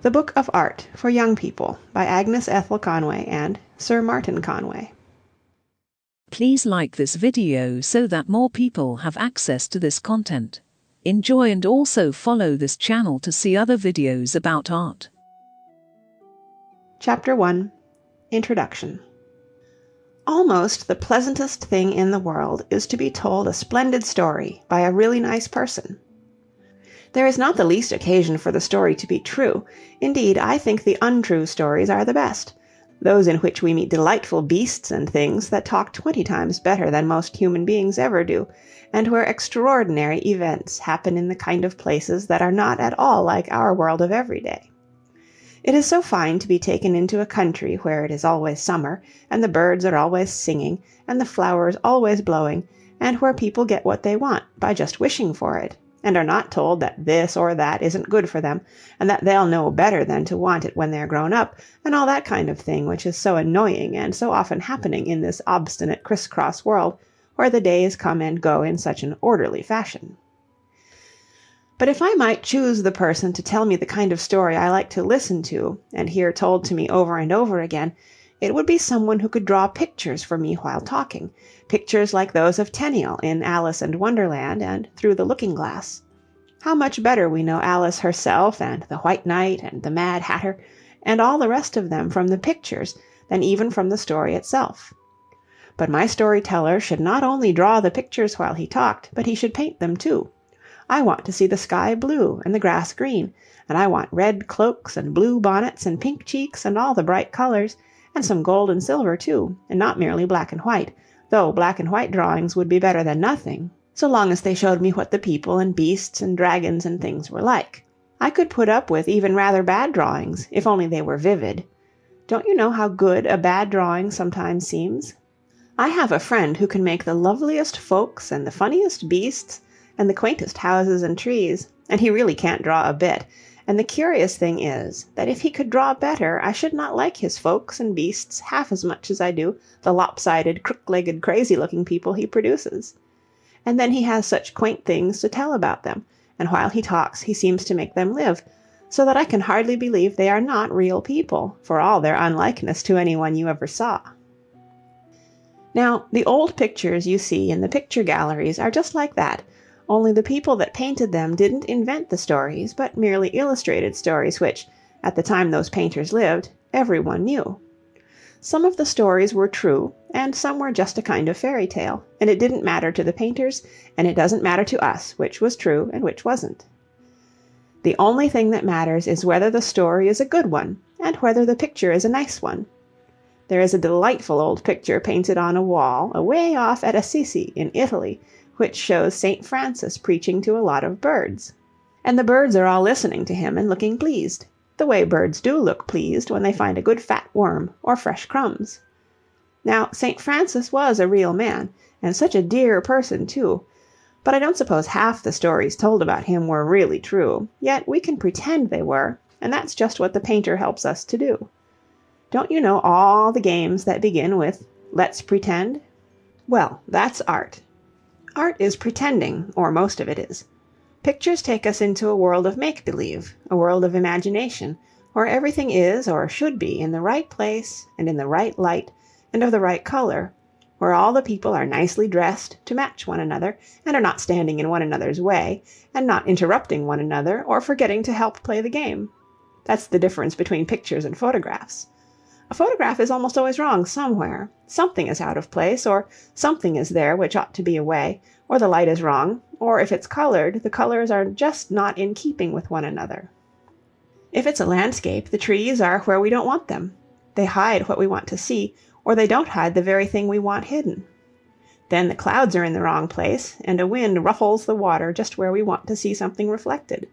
The Book of Art for Young People by Agnes Ethel Conway and Sir Martin Conway. Please like this video so that more people have access to this content. Enjoy and also follow this channel to see other videos about art. Chapter 1. Introduction. Almost the pleasantest thing in the world is to be told a splendid story by a really nice person. There is not the least occasion for the story to be true. Indeed, I think the untrue stories are the best, those in which we meet delightful beasts and things that talk 20 times better than most human beings ever do, and where extraordinary events happen in the kind of places that are not at all like our world of everyday. It is so fine to be taken into a country where it is always summer, and the birds are always singing, and the flowers always blowing, and where people get what they want by just wishing for it, and are not told that this or that isn't good for them, and that they'll know better than to want it when they're grown up, and all that kind of thing which is so annoying and so often happening in this obstinate criss-cross world, where the days come and go in such an orderly fashion. But if I might choose the person to tell me the kind of story I like to listen to and hear told to me over and over again, it would be someone who could draw pictures for me while talking, pictures like those of Tenniel in Alice in Wonderland and Through the Looking-Glass. How much better we know Alice herself and the White Knight and the Mad Hatter and all the rest of them from the pictures than even from the story itself. But my storyteller should not only draw the pictures while he talked, but he should paint them too. I want to see the sky blue and the grass green, and I want red cloaks and blue bonnets and pink cheeks and all the bright colors, and some gold and silver too, and not merely black and white, though black and white drawings would be better than nothing, so long as they showed me what the people and beasts and dragons and things were like. I could put up with even rather bad drawings, if only they were vivid. Don't you know how good a bad drawing sometimes seems? I have a friend who can make the loveliest folks and the funniest beasts and the quaintest houses and trees, and he really can't draw a bit, and the curious thing is that if he could draw better I should not like his folks and beasts half as much as I do the lopsided, crook-legged, crazy-looking people he produces. And then he has such quaint things to tell about them, and while he talks he seems to make them live, so that I can hardly believe they are not real people, for all their unlikeness to anyone you ever saw. Now, the old pictures you see in the picture galleries are just like that, only the people that painted them didn't invent the stories, but merely illustrated stories which, at the time those painters lived, everyone knew. Some of the stories were true, and some were just a kind of fairy tale, and it didn't matter to the painters, and it doesn't matter to us which was true and which wasn't. The only thing that matters is whether the story is a good one, and whether the picture is a nice one. There is a delightful old picture painted on a wall away off at Assisi in Italy, which shows St. Francis preaching to a lot of birds. And the birds are all listening to him and looking pleased, the way birds do look pleased when they find a good fat worm or fresh crumbs. Now, St. Francis was a real man, and such a dear person too, but I don't suppose half the stories told about him were really true, yet we can pretend they were, and that's just what the painter helps us to do. Don't you know all the games that begin with "Let's pretend"? Well, that's art. Art is pretending, or most of it is. Pictures take us into a world of make-believe, a world of imagination, where everything is or should be in the right place and in the right light and of the right color, where all the people are nicely dressed to match one another and are not standing in one another's way and not interrupting one another or forgetting to help play the game. That's the difference between pictures and photographs. A photograph is almost always wrong somewhere. Something is out of place, or something is there which ought to be away, or the light is wrong, or if it's colored, the colors are just not in keeping with one another. If it's a landscape, the trees are where we don't want them. They hide what we want to see, or they don't hide the very thing we want hidden. Then the clouds are in the wrong place, and a wind ruffles the water just where we want to see something reflected.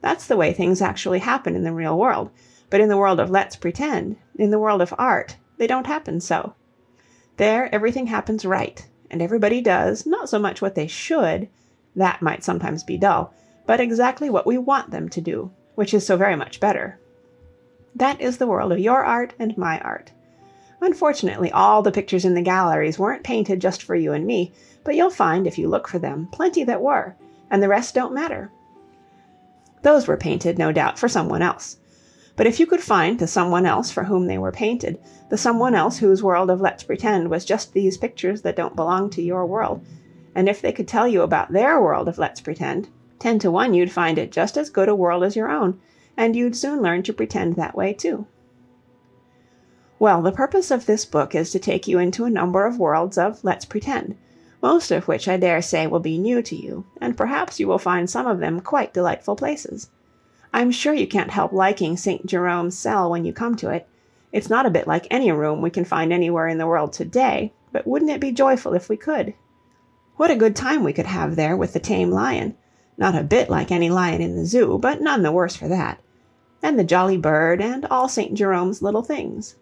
That's the way things actually happen in the real world. But in the world of Let's Pretend, in the world of art, they don't happen so. There everything happens right, and everybody does, not so much what they should, that might sometimes be dull, but exactly what we want them to do, which is so very much better. That is the world of your art and my art. Unfortunately, all the pictures in the galleries weren't painted just for you and me, but you'll find, if you look for them, plenty that were, and the rest don't matter. Those were painted, no doubt, for someone else. But if you could find the someone else for whom they were painted, the someone else whose world of Let's Pretend was just these pictures that don't belong to your world, and if they could tell you about their world of Let's Pretend, 10 to 1 you'd find it just as good a world as your own, and you'd soon learn to pretend that way too. Well, the purpose of this book is to take you into a number of worlds of Let's Pretend, most of which I dare say will be new to you, and perhaps you will find some of them quite delightful places. I'm sure you can't help liking St. Jerome's cell when you come to it. It's not a bit like any room we can find anywhere in the world today, but wouldn't it be joyful if we could? What a good time we could have there with the tame lion, not a bit like any lion in the zoo, but none the worse for that, and the jolly bird, and all St. Jerome's little things.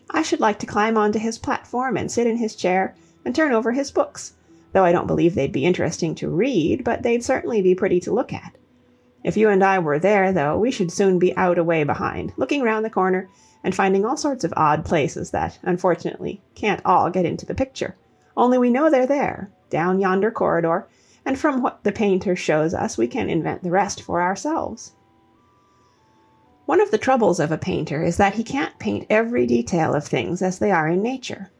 I should like to climb onto his platform and sit in his chair and turn over his books, though I don't believe they'd be interesting to read, but they'd certainly be pretty to look at. If you and I were there, though, we should soon be out away behind, looking round the corner and finding all sorts of odd places that, unfortunately, can't all get into the picture. Only we know they're there, down yonder corridor, and from what the painter shows us we can invent the rest for ourselves. One of the troubles of a painter is that he can't paint every detail of things as they are in nature.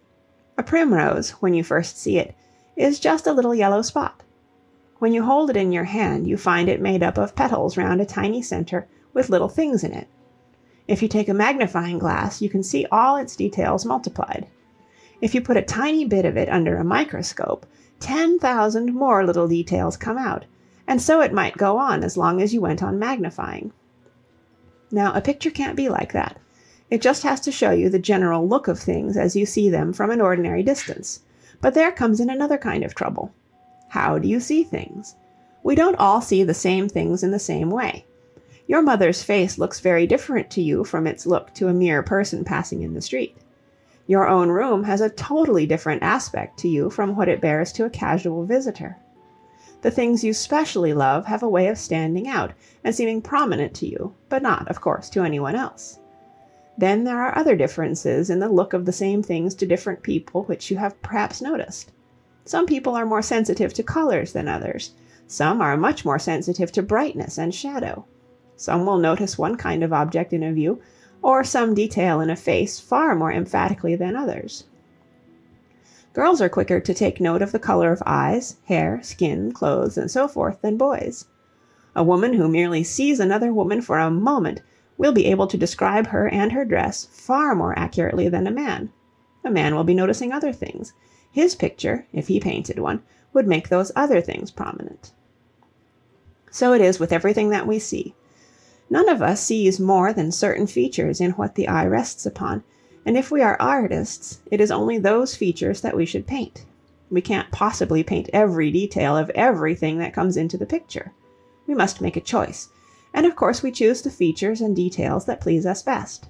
A primrose, when you first see it, is just a little yellow spot. When you hold it in your hand, you find it made up of petals round a tiny center with little things in it. If you take a magnifying glass, you can see all its details multiplied. If you put a tiny bit of it under a microscope, 10,000 more little details come out, and so it might go on as long as you went on magnifying. Now, a picture can't be like that. It just has to show you the general look of things as you see them from an ordinary distance. But there comes in another kind of trouble. How do you see things? We don't all see the same things in the same way. Your mother's face looks very different to you from its look to a mere person passing in the street. Your own room has a totally different aspect to you from what it bears to a casual visitor. The things you specially love have a way of standing out and seeming prominent to you, but not, of course, to anyone else. Then there are other differences in the look of the same things to different people which you have perhaps noticed. Some people are more sensitive to colors than others. Some are much more sensitive to brightness and shadow. Some will notice one kind of object in a view, or some detail in a face far more emphatically than others. Girls are quicker to take note of the color of eyes, hair, skin, clothes, and so forth than boys. A woman who merely sees another woman for a moment will be able to describe her and her dress far more accurately than a man. A man will be noticing other things. His picture, if he painted one, would make those other things prominent. So it is with everything that we see. None of us sees more than certain features in what the eye rests upon, and if we are artists, it is only those features that we should paint. We can't possibly paint every detail of everything that comes into the picture. We must make a choice, and of course we choose the features and details that please us best.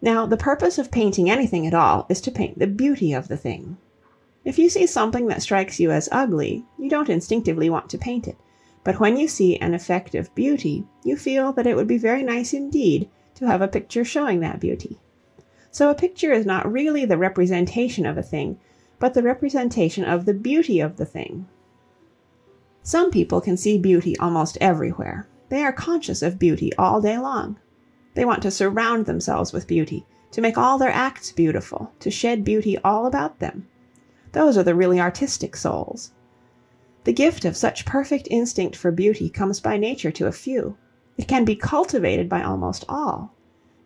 Now, the purpose of painting anything at all is to paint the beauty of the thing. If you see something that strikes you as ugly, you don't instinctively want to paint it, but when you see an effect of beauty, you feel that it would be very nice indeed to have a picture showing that beauty. So a picture is not really the representation of a thing, but the representation of the beauty of the thing. Some people can see beauty almost everywhere. They are conscious of beauty all day long. They want to surround themselves with beauty, to make all their acts beautiful, to shed beauty all about them. Those are the really artistic souls. The gift of such perfect instinct for beauty comes by nature to a few. It can be cultivated by almost all.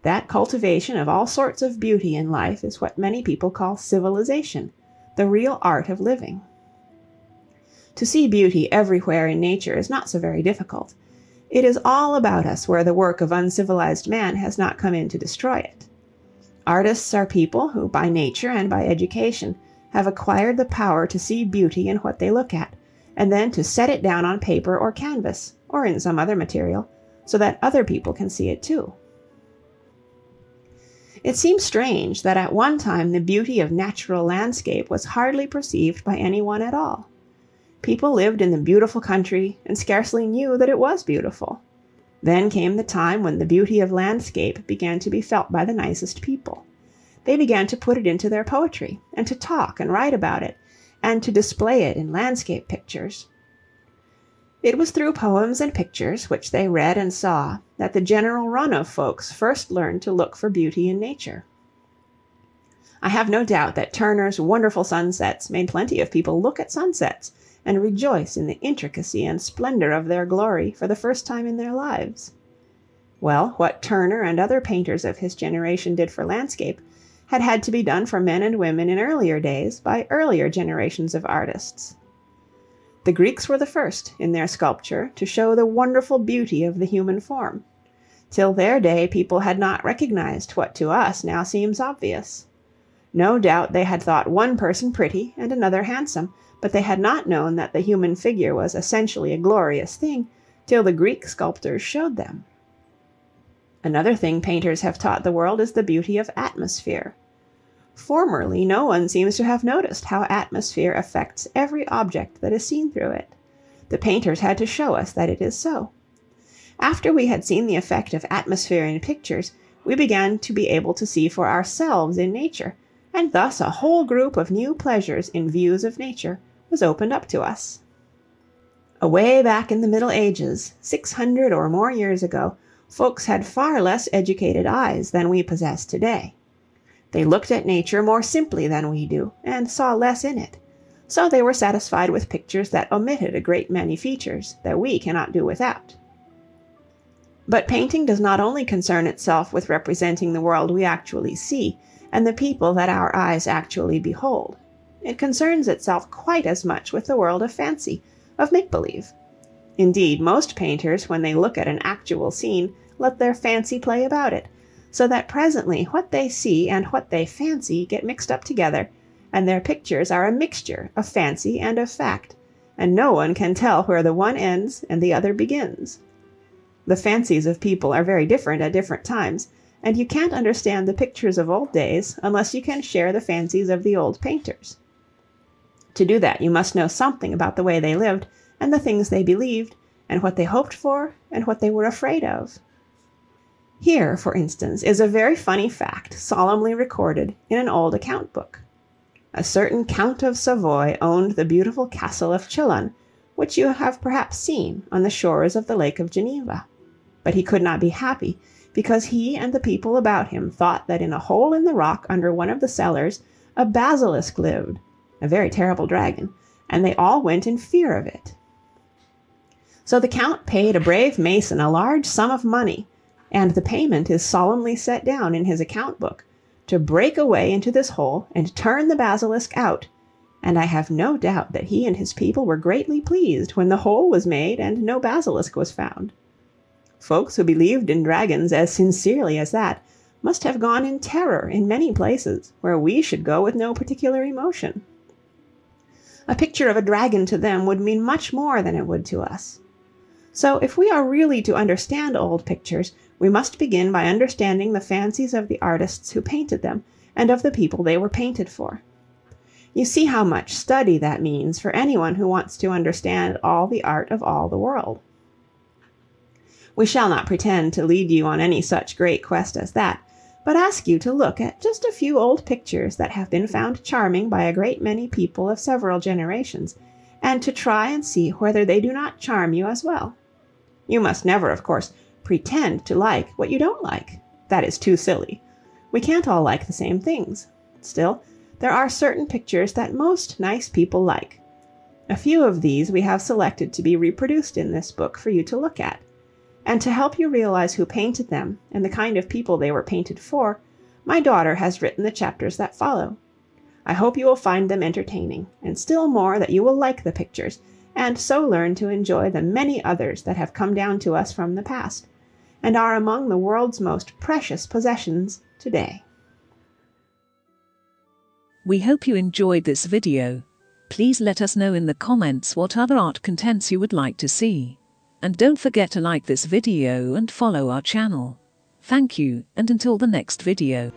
That cultivation of all sorts of beauty in life is what many people call civilization, the real art of living. To see beauty everywhere in nature is not so very difficult. It is all about us where the work of uncivilized man has not come in to destroy it. Artists are people who, by nature and by education, have acquired the power to see beauty in what they look at, and then to set it down on paper or canvas, or in some other material, so that other people can see it too. It seems strange that at one time the beauty of natural landscape was hardly perceived by anyone at all. People lived in the beautiful country and scarcely knew that it was beautiful. Then came the time when the beauty of landscape began to be felt by the nicest people. They began to put it into their poetry, and to talk and write about it, and to display it in landscape pictures. It was through poems and pictures, which they read and saw, that the general run of folks first learned to look for beauty in nature. I have no doubt that Turner's wonderful sunsets made plenty of people look at sunsets and rejoice in the intricacy and splendor of their glory for the first time in their lives. Well, what Turner and other painters of his generation did for landscape had to be done for men and women in earlier days by earlier generations of artists. The Greeks were the first, in their sculpture, to show the wonderful beauty of the human form. Till their day people had not recognized what to us now seems obvious. No doubt they had thought one person pretty and another handsome, but they had not known that the human figure was essentially a glorious thing, till the Greek sculptors showed them. Another thing painters have taught the world is the beauty of atmosphere. Formerly, no one seems to have noticed how atmosphere affects every object that is seen through it. The painters had to show us that it is so. After we had seen the effect of atmosphere in pictures, we began to be able to see for ourselves in nature, and thus a whole group of new pleasures in views of nature was opened up to us. Away back in the Middle Ages, 600 or more years ago, folks had far less educated eyes than we possess today. They looked at nature more simply than we do, and saw less in it. So they were satisfied with pictures that omitted a great many features that we cannot do without. But painting does not only concern itself with representing the world we actually see, and the people that our eyes actually behold. It concerns itself quite as much with the world of fancy, of make-believe. Indeed, most painters, when they look at an actual scene, let their fancy play about it, so that presently what they see and what they fancy get mixed up together, and their pictures are a mixture of fancy and of fact, and no one can tell where the one ends and the other begins. The fancies of people are very different at different times, and you can't understand the pictures of old days unless you can share the fancies of the old painters. To do that, you must know something about the way they lived, and the things they believed, and what they hoped for, and what they were afraid of. Here, for instance, is a very funny fact solemnly recorded in an old account book. A certain Count of Savoy owned the beautiful castle of Chillon, which you have perhaps seen on the shores of the Lake of Geneva. But he could not be happy, because he and the people about him thought that in a hole in the rock under one of the cellars a basilisk lived, a very terrible dragon, and they all went in fear of it. So the Count paid a brave mason a large sum of money, and the payment is solemnly set down in his account book, to break a way into this hole and turn the basilisk out, and I have no doubt that he and his people were greatly pleased when the hole was made and no basilisk was found. Folks who believed in dragons as sincerely as that must have gone in terror in many places where we should go with no particular emotion. A picture of a dragon to them would mean much more than it would to us. So if we are really to understand old pictures, we must begin by understanding the fancies of the artists who painted them and of the people they were painted for. You see how much study that means for anyone who wants to understand all the art of all the world. We shall not pretend to lead you on any such great quest as that, but ask you to look at just a few old pictures that have been found charming by a great many people of several generations, and to try and see whether they do not charm you as well. You must never, of course, pretend to like what you don't like. That is too silly. We can't all like the same things. Still, there are certain pictures that most nice people like. A few of these we have selected to be reproduced in this book for you to look at. And to help you realize who painted them and the kind of people they were painted for, my daughter has written the chapters that follow. I hope you will find them entertaining, and still more that you will like the pictures, and so learn to enjoy the many others that have come down to us from the past, and are among the world's most precious possessions today. We hope you enjoyed this video. Please let us know in the comments what other art contents you would like to see. And don't forget to like this video and follow our channel. Thank you, and until the next video.